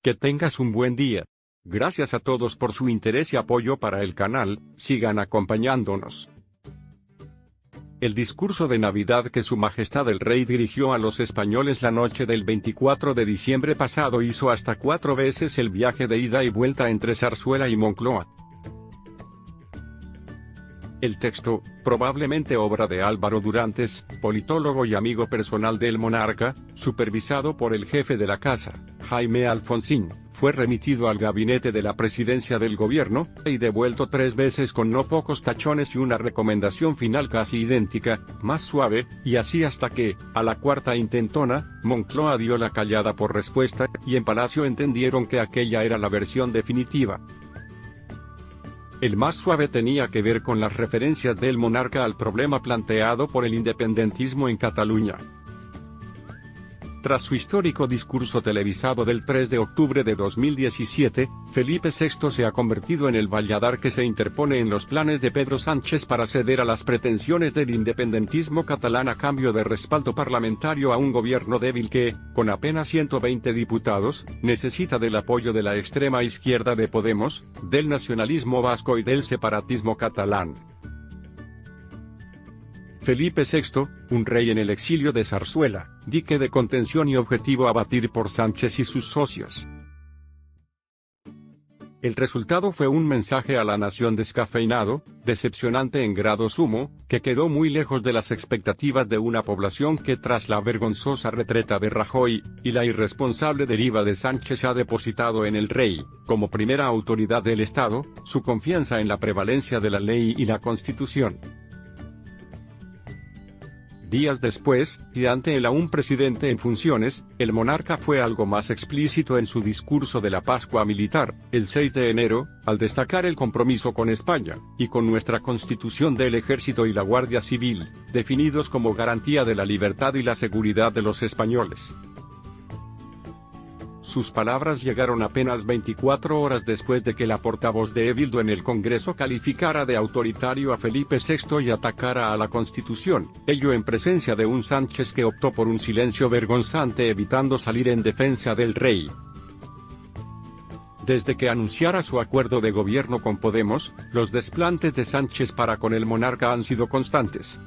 Que tengas un buen día. Gracias a todos por su interés y apoyo para el canal, sigan acompañándonos. El discurso de Navidad que Su Majestad el Rey dirigió a los españoles la noche del 24 de diciembre pasado hizo hasta 4 veces el viaje de ida y vuelta entre Zarzuela y Moncloa. El texto, probablemente obra de Álvaro Durantes, politólogo y amigo personal del monarca, supervisado por el jefe de la casa, Jaime Alfonsín, fue remitido al gabinete de la presidencia del gobierno, y devuelto 3 veces con no pocos tachones y una recomendación final casi idéntica, más suave, y así hasta que, a la 4ª intentona, Moncloa dio la callada por respuesta, y en Palacio entendieron que aquella era la versión definitiva. El más suave tenía que ver con las referencias del monarca al problema planteado por el independentismo en Cataluña. Tras su histórico discurso televisado del 3 de octubre de 2017, Felipe VI se ha convertido en el valladar que se interpone en los planes de Pedro Sánchez para ceder a las pretensiones del independentismo catalán a cambio de respaldo parlamentario a un gobierno débil que, con apenas 120 diputados, necesita del apoyo de la extrema izquierda de Podemos, del nacionalismo vasco y del separatismo catalán. Felipe VI, un rey en el exilio de Zarzuela, dique de contención y objetivo a batir por Sánchez y sus socios. El resultado fue un mensaje a la nación descafeinado, decepcionante en grado sumo, que quedó muy lejos de las expectativas de una población que tras la vergonzosa retreta de Rajoy, y la irresponsable deriva de Sánchez ha depositado en el rey, como primera autoridad del Estado, su confianza en la prevalencia de la ley y la Constitución. Días después, y ante el aún presidente en funciones, el monarca fue algo más explícito en su discurso de la Pascua Militar, el 6 de enero, al destacar el compromiso con España, y con nuestra Constitución del Ejército y la Guardia Civil, definidos como garantía de la libertad y la seguridad de los españoles. Sus palabras llegaron apenas 24 horas después de que la portavoz de Ebildu en el Congreso calificara de autoritario a Felipe VI y atacara a la Constitución, ello en presencia de un Sánchez que optó por un silencio vergonzante evitando salir en defensa del rey. Desde que anunciara su acuerdo de gobierno con Podemos, los desplantes de Sánchez para con el monarca han sido constantes.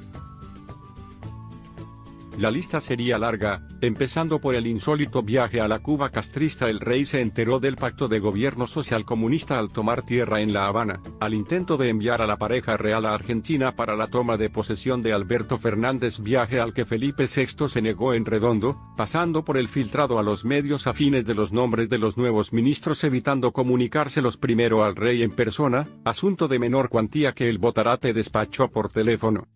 La lista sería larga, empezando por el insólito viaje a la Cuba castrista. El rey se enteró del pacto de gobierno socialcomunista al tomar tierra en La Habana, al intento de enviar a la pareja real a Argentina para la toma de posesión de Alberto Fernández, viaje al que Felipe VI se negó en redondo, pasando por el filtrado a los medios afines de los nombres de los nuevos ministros evitando comunicárselos primero al rey en persona, asunto de menor cuantía que el Botarate despachó por teléfono.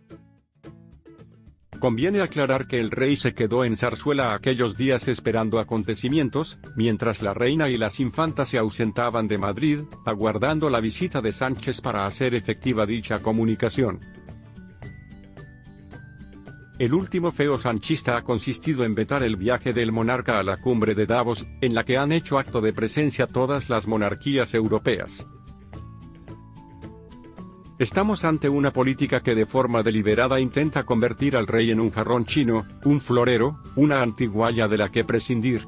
Conviene aclarar que el rey se quedó en Zarzuela aquellos días esperando acontecimientos, mientras la reina y las infantas se ausentaban de Madrid, aguardando la visita de Sánchez para hacer efectiva dicha comunicación. El último feo sanchista ha consistido en vetar el viaje del monarca a la cumbre de Davos, en la que han hecho acto de presencia todas las monarquías europeas. Estamos ante una política que de forma deliberada intenta convertir al rey en un jarrón chino, un florero, una antigualla de la que prescindir.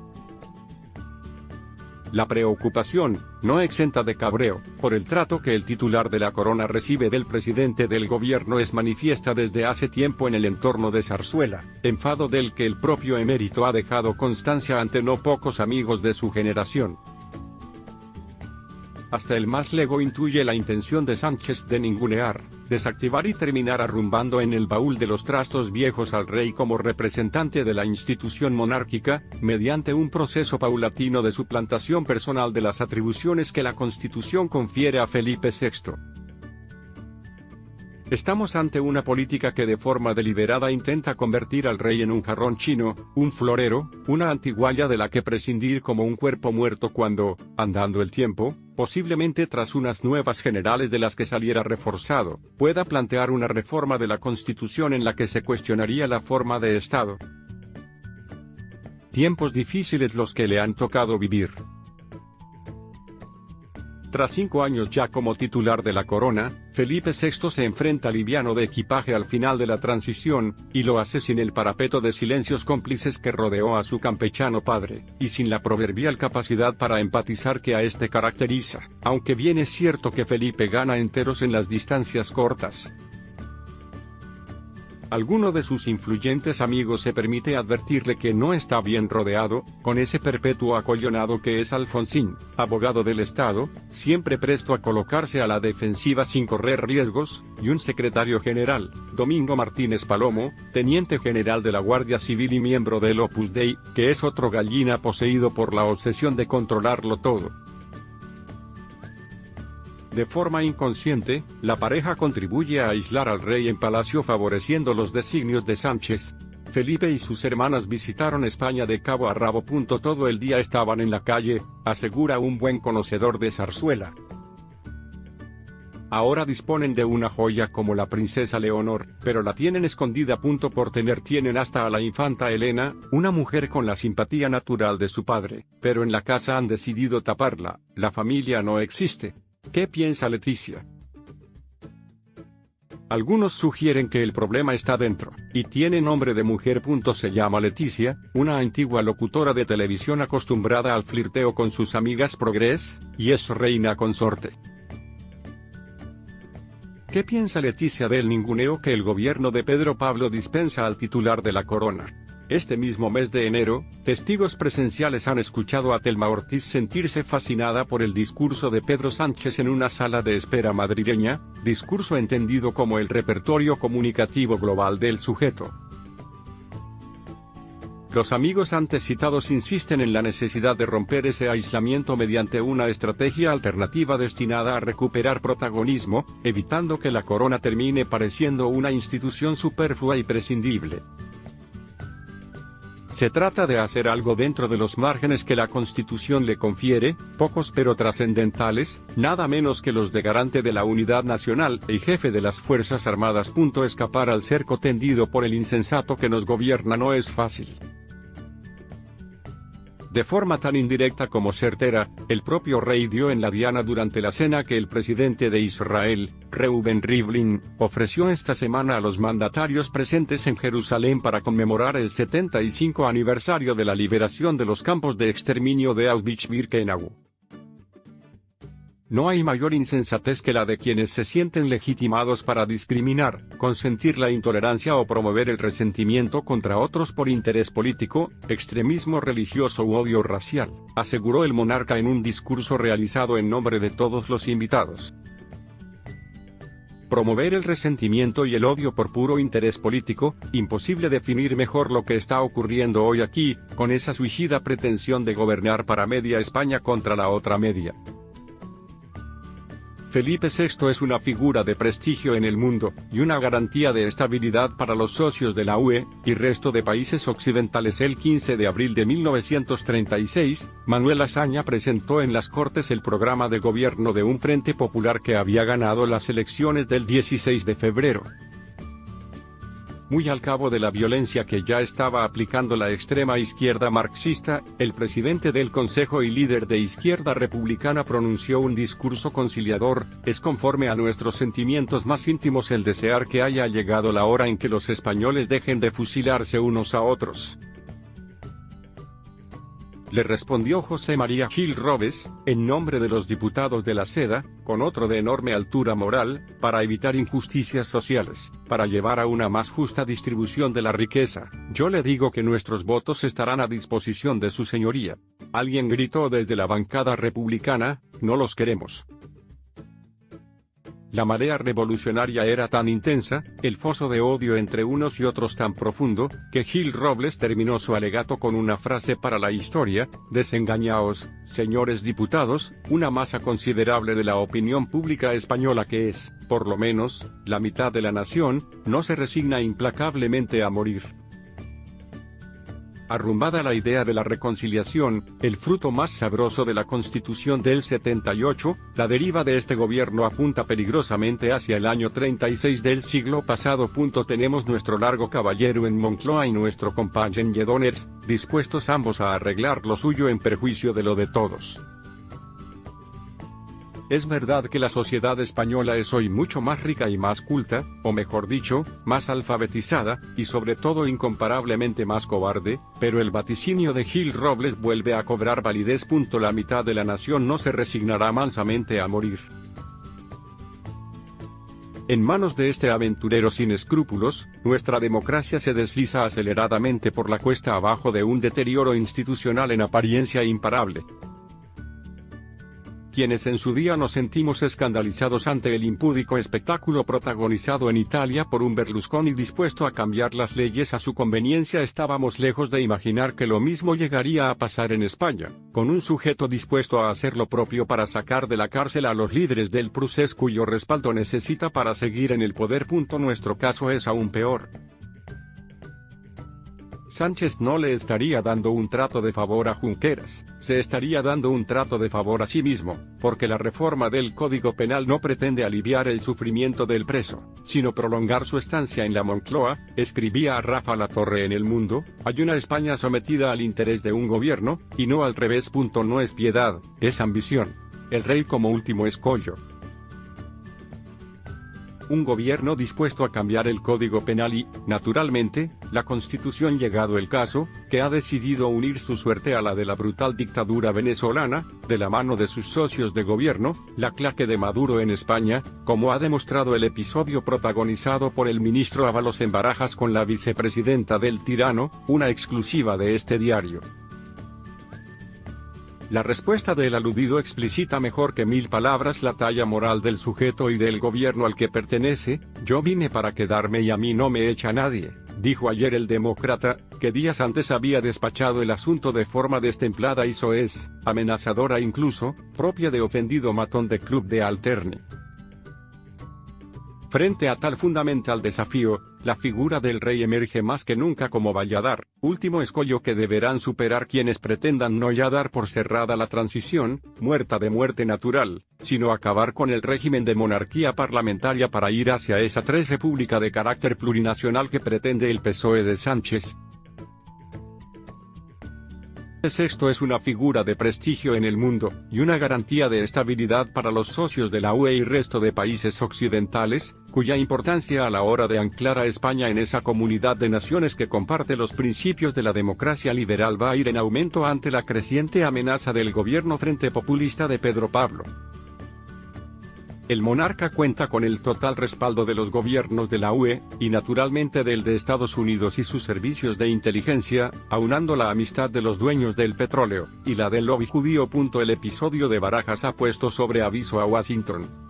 La preocupación, no exenta de cabreo, por el trato que el titular de la corona recibe del presidente del gobierno es manifiesta desde hace tiempo en el entorno de Zarzuela, enfado del que el propio emérito ha dejado constancia ante no pocos amigos de su generación. Hasta el más lego intuye la intención de Sánchez de ningunear, desactivar y terminar arrumbando en el baúl de los trastos viejos al rey como representante de la institución monárquica, mediante un proceso paulatino de suplantación personal de las atribuciones que la Constitución confiere a Felipe VI. Estamos ante una política que de forma deliberada intenta convertir al rey en un jarrón chino, un florero, una antigualla de la que prescindir como un cuerpo muerto cuando, andando el tiempo, posiblemente tras unas nuevas generales de las que saliera reforzado, pueda plantear una reforma de la Constitución en la que se cuestionaría la forma de Estado. Tiempos difíciles los que le han tocado vivir. Tras 5 años ya como titular de la corona, Felipe VI se enfrenta liviano de equipaje al final de la transición, y lo hace sin el parapeto de silencios cómplices que rodeó a su campechano padre, y sin la proverbial capacidad para empatizar que a este caracteriza, aunque bien es cierto que Felipe gana enteros en las distancias cortas. Alguno de sus influyentes amigos se permite advertirle que no está bien rodeado, con ese perpetuo acollonado que es Alfonsín, abogado del Estado, siempre presto a colocarse a la defensiva sin correr riesgos, y un secretario general, Domingo Martínez Palomo, teniente general de la Guardia Civil y miembro del Opus Dei, que es otro gallina poseído por la obsesión de controlarlo todo. De forma inconsciente, la pareja contribuye a aislar al rey en palacio favoreciendo los designios de Sánchez. Felipe y sus hermanas visitaron España de cabo a rabo. Todo el día estaban en la calle, asegura un buen conocedor de zarzuela. Ahora disponen de una joya como la princesa Leonor, pero la tienen escondida. Tienen hasta a la infanta Elena, una mujer con la simpatía natural de su padre, pero en la casa han decidido taparla, la familia no existe. ¿Qué piensa Leticia? Algunos sugieren que el problema está dentro, y tiene nombre de mujer. Se llama Leticia, una antigua locutora de televisión acostumbrada al flirteo con sus amigas progres, y es reina consorte. ¿Qué piensa Leticia del ninguneo que el gobierno de Pedro Pablo dispensa al titular de la corona? Este mismo mes de enero, testigos presenciales han escuchado a Telma Ortiz sentirse fascinada por el discurso de Pedro Sánchez en una sala de espera madrileña, discurso entendido como el repertorio comunicativo global del sujeto. Los amigos antes citados insisten en la necesidad de romper ese aislamiento mediante una estrategia alternativa destinada a recuperar protagonismo, evitando que la corona termine pareciendo una institución superflua y prescindible. Se trata de hacer algo dentro de los márgenes que la Constitución le confiere, pocos pero trascendentales, nada menos que los de garante de la unidad nacional y jefe de las Fuerzas Armadas. Escapar al cerco tendido por el insensato que nos gobierna no es fácil. De forma tan indirecta como certera, el propio rey dio en la diana durante la cena que el presidente de Israel, Reuven Rivlin, ofreció esta semana a los mandatarios presentes en Jerusalén para conmemorar el 75 aniversario de la liberación de los campos de exterminio de Auschwitz-Birkenau. No hay mayor insensatez que la de quienes se sienten legitimados para discriminar, consentir la intolerancia o promover el resentimiento contra otros por interés político, extremismo religioso u odio racial, aseguró el monarca en un discurso realizado en nombre de todos los invitados. Promover el resentimiento y el odio por puro interés político, imposible definir mejor lo que está ocurriendo hoy aquí, con esa suicida pretensión de gobernar para media España contra la otra media. Felipe VI es una figura de prestigio en el mundo, y una garantía de estabilidad para los socios de la UE, y resto de países occidentales. El 15 de abril de 1936, Manuel Azaña presentó en las Cortes el programa de gobierno de un Frente Popular que había ganado las elecciones del 16 de febrero. Muy al cabo de la violencia que ya estaba aplicando la extrema izquierda marxista, el presidente del Consejo y líder de Izquierda Republicana pronunció un discurso conciliador: es conforme a nuestros sentimientos más íntimos el desear que haya llegado la hora en que los españoles dejen de fusilarse unos a otros. Le respondió José María Gil Robes, en nombre de los diputados de la Seda, con otro de enorme altura moral, para evitar injusticias sociales, para llevar a una más justa distribución de la riqueza. Yo le digo que nuestros votos estarán a disposición de su señoría. Alguien gritó desde la bancada republicana: no los queremos. La marea revolucionaria era tan intensa, el foso de odio entre unos y otros tan profundo, que Gil Robles terminó su alegato con una frase para la historia: desengañaos, señores diputados, una masa considerable de la opinión pública española que es, por lo menos, la mitad de la nación, no se resigna implacablemente a morir. Arrumbada la idea de la reconciliación, el fruto más sabroso de la Constitución del 78, la deriva de este gobierno apunta peligrosamente hacia el año 36 del siglo pasado. Tenemos nuestro largo caballero en Moncloa y nuestro compañero en Lledoners, dispuestos ambos a arreglar lo suyo en perjuicio de lo de todos. Es verdad que la sociedad española es hoy mucho más rica y más culta, o mejor dicho, más alfabetizada, y sobre todo incomparablemente más cobarde, pero el vaticinio de Gil Robles vuelve a cobrar validez. La mitad de la nación no se resignará mansamente a morir. En manos de este aventurero sin escrúpulos, nuestra democracia se desliza aceleradamente por la cuesta abajo de un deterioro institucional en apariencia imparable. Quienes en su día nos sentimos escandalizados ante el impúdico espectáculo protagonizado en Italia por un Berlusconi dispuesto a cambiar las leyes a su conveniencia, estábamos lejos de imaginar que lo mismo llegaría a pasar en España, con un sujeto dispuesto a hacer lo propio para sacar de la cárcel a los líderes del procés cuyo respaldo necesita para seguir en el poder. Nuestro caso es aún peor. Sánchez no le estaría dando un trato de favor a Junqueras, se estaría dando un trato de favor a sí mismo, porque la reforma del Código Penal no pretende aliviar el sufrimiento del preso, sino prolongar su estancia en la Moncloa. Escribía a Rafa Latorre en El Mundo: hay una España sometida al interés de un gobierno, y no al revés. No es piedad, es ambición. El rey como último escollo. Un gobierno dispuesto a cambiar el Código Penal y, naturalmente, la Constitución llegado el caso, que ha decidido unir su suerte a la de la brutal dictadura venezolana, de la mano de sus socios de gobierno, la claque de Maduro en España, como ha demostrado el episodio protagonizado por el ministro Ábalos en Barajas con la vicepresidenta del tirano, una exclusiva de este diario. La respuesta del aludido explicita mejor que 1000 palabras la talla moral del sujeto y del gobierno al que pertenece. Yo vine para quedarme y a mí no me echa nadie, dijo ayer el demócrata, que días antes había despachado el asunto de forma destemplada y soez, amenazadora incluso, propia de ofendido matón de club de Alterni. Frente a tal fundamental desafío, la figura del rey emerge más que nunca como Valladar, último escollo que deberán superar quienes pretendan no ya dar por cerrada la transición, muerta de muerte natural, sino acabar con el régimen de monarquía parlamentaria para ir hacia esa república de carácter plurinacional que pretende el PSOE de Sánchez. Esto es una figura de prestigio en el mundo, y una garantía de estabilidad para los socios de la UE y resto de países occidentales, cuya importancia a la hora de anclar a España en esa comunidad de naciones que comparte los principios de la democracia liberal va a ir en aumento ante la creciente amenaza del gobierno frente populista de Pedro Pablo. El monarca cuenta con el total respaldo de los gobiernos de la UE, y naturalmente del de Estados Unidos y sus servicios de inteligencia, aunando la amistad de los dueños del petróleo, y la del lobby judío. El episodio de Barajas ha puesto sobre aviso a Washington.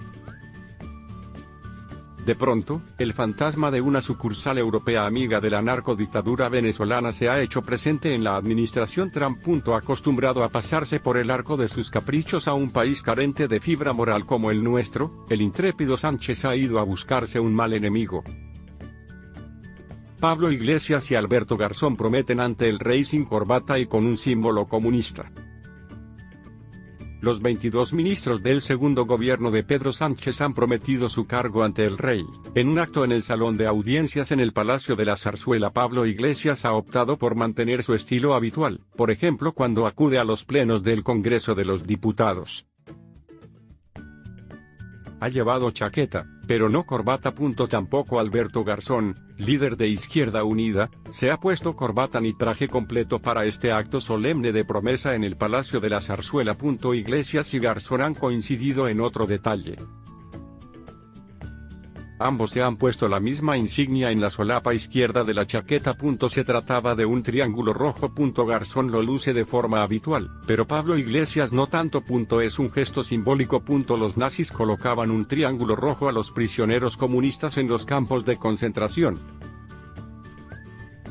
De pronto, el fantasma de una sucursal europea amiga de la narcodictadura venezolana se ha hecho presente en la administración Trump. Acostumbrado a pasarse por el arco de sus caprichos a un país carente de fibra moral como el nuestro, el intrépido Sánchez ha ido a buscarse un mal enemigo. Pablo Iglesias y Alberto Garzón prometen ante el rey sin corbata y con un símbolo comunista. Los 22 ministros del segundo gobierno de Pedro Sánchez han prometido su cargo ante el rey. En un acto en el salón de audiencias en el Palacio de la Zarzuela, Pablo Iglesias ha optado por mantener su estilo habitual, por ejemplo cuando acude a los plenos del Congreso de los Diputados. Ha llevado chaqueta, pero no corbata. Tampoco Alberto Garzón, líder de Izquierda Unida, se ha puesto corbata ni traje completo para este acto solemne de promesa en el Palacio de la Zarzuela. Iglesias y Garzón han coincidido en otro detalle. Ambos se han puesto la misma insignia en la solapa izquierda de la chaqueta. Se trataba de un triángulo rojo. Garzón lo luce de forma habitual, pero Pablo Iglesias no tanto. Es un gesto simbólico. Los nazis colocaban un triángulo rojo a los prisioneros comunistas en los campos de concentración.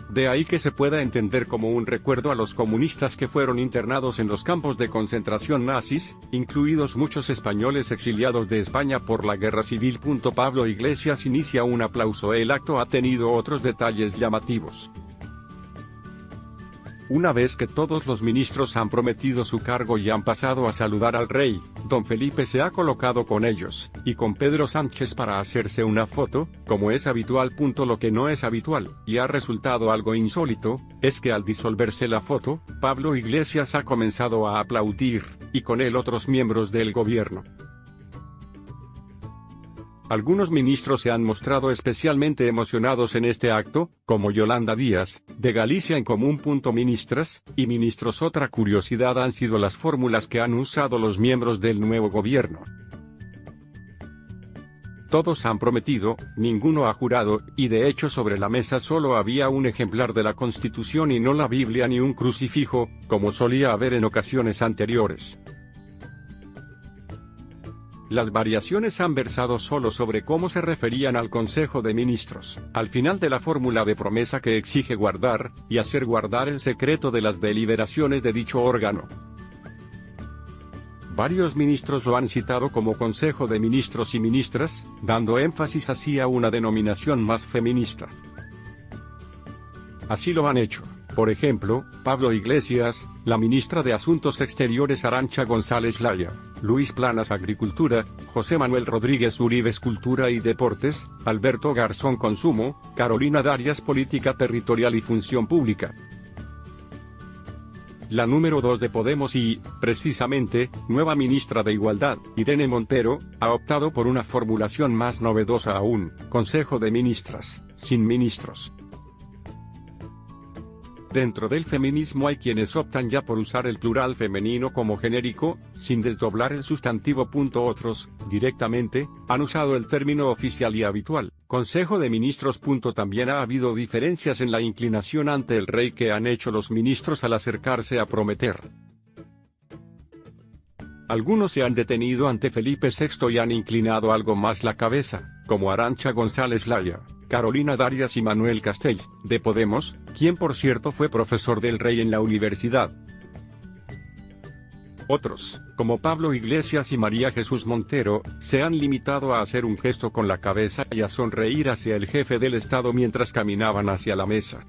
De ahí que se pueda entender como un recuerdo a los comunistas que fueron internados en los campos de concentración nazis, incluidos muchos españoles exiliados de España por la guerra civil. Pablo Iglesias inicia un aplauso. El acto ha tenido otros detalles llamativos. Una vez que todos los ministros han prometido su cargo y han pasado a saludar al rey, don Felipe se ha colocado con ellos, y con Pedro Sánchez para hacerse una foto, como es habitual. Lo que no es habitual, y ha resultado algo insólito, es que al disolverse la foto, Pablo Iglesias ha comenzado a aplaudir, y con él otros miembros del gobierno. Algunos ministros se han mostrado especialmente emocionados en este acto, como Yolanda Díaz, de Galicia en Común. Ministras y ministros. Otra curiosidad han sido las fórmulas que han usado los miembros del nuevo gobierno. Todos han prometido, ninguno ha jurado, y de hecho sobre la mesa solo había un ejemplar de la Constitución y no la Biblia ni un crucifijo, como solía haber en ocasiones anteriores. Las variaciones han versado solo sobre cómo se referían al Consejo de Ministros, al final de la fórmula de promesa que exige guardar, y hacer guardar el secreto de las deliberaciones de dicho órgano. Varios ministros lo han citado como Consejo de Ministros y Ministras, dando énfasis así a una denominación más feminista. Así lo han hecho, por ejemplo, Pablo Iglesias, la ministra de Asuntos Exteriores Arantxa González Laya, Luis Planas Agricultura, José Manuel Rodríguez Uribe Cultura y Deportes, Alberto Garzón Consumo, Carolina Darias Política Territorial y Función Pública. La número 2 de Podemos y, precisamente, nueva ministra de Igualdad, Irene Montero, ha optado por una formulación más novedosa aún, Consejo de Ministras, sin ministros. Dentro del feminismo hay quienes optan ya por usar el plural femenino como genérico, sin desdoblar el sustantivo. Otros, directamente, han usado el término oficial y habitual, Consejo de Ministros. También ha habido diferencias en la inclinación ante el rey que han hecho los ministros al acercarse a prometer. Algunos se han detenido ante Felipe VI y han inclinado algo más la cabeza, como Arantxa González Laya, Carolina Darias y Manuel Castells, de Podemos, quien por cierto fue profesor del rey en la universidad. Otros, como Pablo Iglesias y María Jesús Montero, se han limitado a hacer un gesto con la cabeza y a sonreír hacia el jefe del Estado mientras caminaban hacia la mesa.